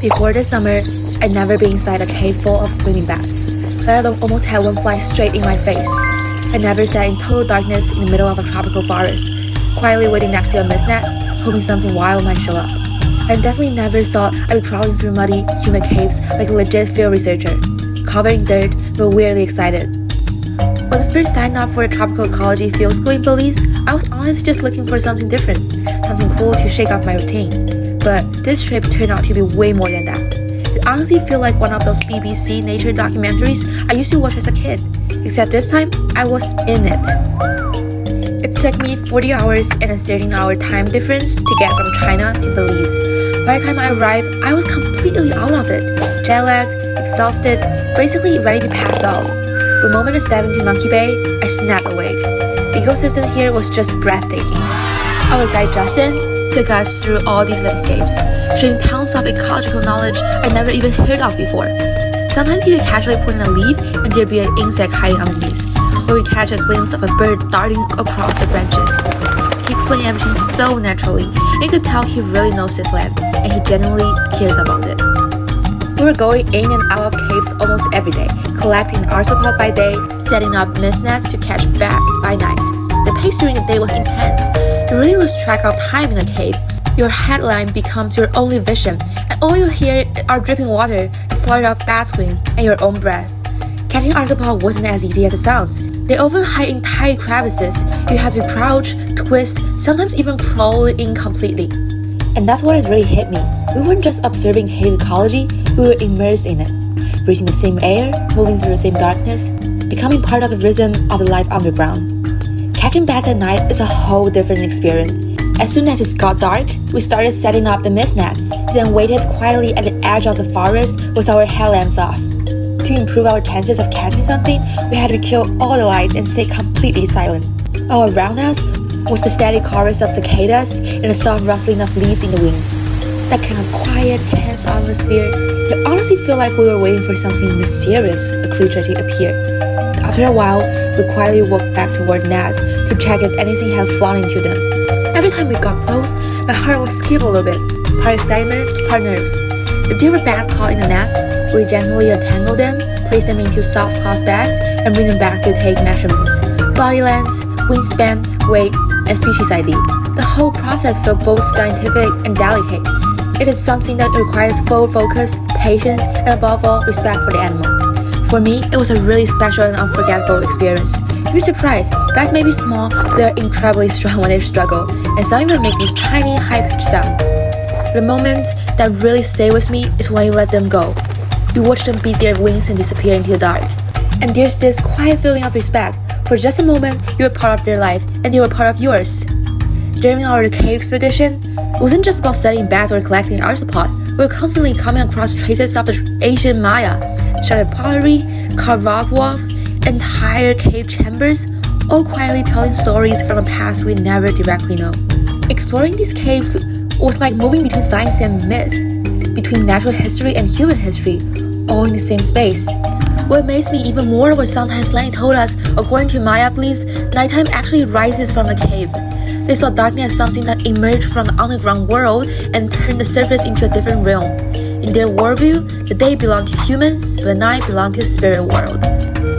Before this summer, I'd never been inside a cave full of swimming bats, let alone almost had one fly straight in my face. I never sat in total darkness in the middle of a tropical forest, quietly waiting next to a mist net, hoping something wild might show up. I definitely never thought I'd be crawling through muddy, humid caves like a legit field researcher, covered in dirt but weirdly excited. When I first signed up for the tropical ecology field school in Belize, I was honestly just looking for something different, something cool to shake up my routine. But this trip turned out to be way more than that. It honestly felt like one of those BBC nature documentaries I used to watch as a kid, except this time, I was in it. It took me 40 hours and a 13-hour time difference to get from China to Belize. By the time I arrived, I was completely out of it, jet-lagged, exhausted, basically ready to pass out. The moment I stepped into Monkey Bay, I snapped awake. The ecosystem here was just breathtaking. Our guide Justin took us through all these little caves, sharing tons of ecological knowledge I never even heard of before. Sometimes he would casually put in a leaf and there'd be an insect hiding underneath, or we'd catch a glimpse of a bird darting across the branches. He explained everything so naturally, and you could tell he really knows this land, and he genuinely cares about it. We were going in and out of caves almost every day, collecting arthropod by day, setting up mist nets to catch bats by night. The pace during the day was intense. You really lose track of time in a cave. Your headline becomes your only vision, and all you hear are dripping water, the flutter of bat's wing, and your own breath. Catching arthropod wasn't as easy as it sounds. They often hide in tight crevices. You have to crouch, twist, sometimes even crawl in completely. And that's what really hit me. We weren't just observing cave ecology, we were immersed in it. Breathing the same air, moving through the same darkness, becoming part of the rhythm of the life underground. Catching bats at night is a whole different experience. As soon as it got dark, we started setting up the mist nets, then waited quietly at the edge of the forest with our headlamps off. To improve our chances of catching something, we had to kill all the lights and stay completely silent. All around us was the steady chorus of cicadas and the soft rustling of leaves in the wind. That kind of quiet, tense atmosphere, it honestly felt like we were waiting for something mysterious, a creature to appear. After a while, we quietly walked back toward nets to check if anything had flown into them. Every time we got close, my heart would skip a little bit, part excitement, part nerves. If there were bats caught in the net, we gently untangle them, place them into soft cloth bags, and bring them back to take measurements. Body length, wingspan, weight, and species ID. The whole process felt both scientific and delicate. It is something that requires full focus, patience, and above all, respect for the animal. For me, it was a really special and unforgettable experience. You'd be surprised, bats may be small, but they are incredibly strong when they struggle, and some even make these tiny, high-pitched sounds. The moment that really stay with me is when you let them go. You watch them beat their wings and disappear into the dark. And there's this quiet feeling of respect. For just a moment, you were part of their life, and they were part of yours. During our cave expedition, it wasn't just about studying bats or collecting arthropod. We were constantly coming across traces of the ancient Maya, shattered pottery, carved rock walls, entire cave chambers, all quietly telling stories from a past we never directly know. Exploring these caves was like moving between science and myth, between natural history and human history, all in the same space. What amazed me even more was sometimes Lenny told us, according to Maya beliefs, nighttime actually rises from the cave. They saw darkness as something that emerged from the underground world and turned the surface into a different realm. In their worldview, the day belonged to humans, but the night belonged to the spirit world.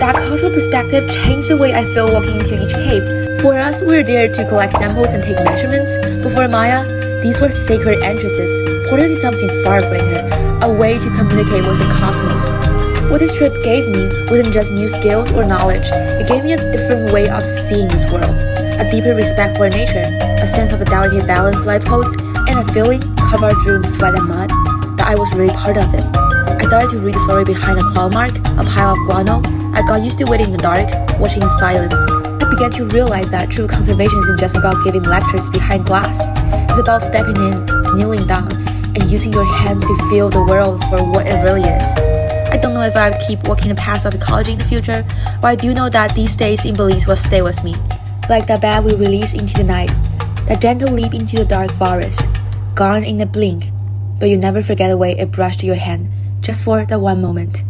That cultural perspective changed the way I feel walking into each cave. For us, we were there to collect samples and take measurements, but for Maya, these were sacred entrances, portal to something far greater, a way to communicate with the cosmos. What this trip gave me wasn't just new skills or knowledge, it gave me a different way of seeing this world, a deeper respect for nature, a sense of the delicate balance life holds, and a feeling, covered through sweat and mud, that I was really part of it. I started to read the story behind a claw mark, a pile of guano. I got used to waiting in the dark, watching in silence. I began to realize that true conservation isn't just about giving lectures behind glass. It's about stepping in, kneeling down, and using your hands to feel the world for what it really is. I don't know if I would keep walking the path of ecology in the future, but I do know that these days in Belize will stay with me. Like that bat we released into the night, that gentle leap into the dark forest, gone in a blink, but you never forget the way it brushed your hand, just for that one moment.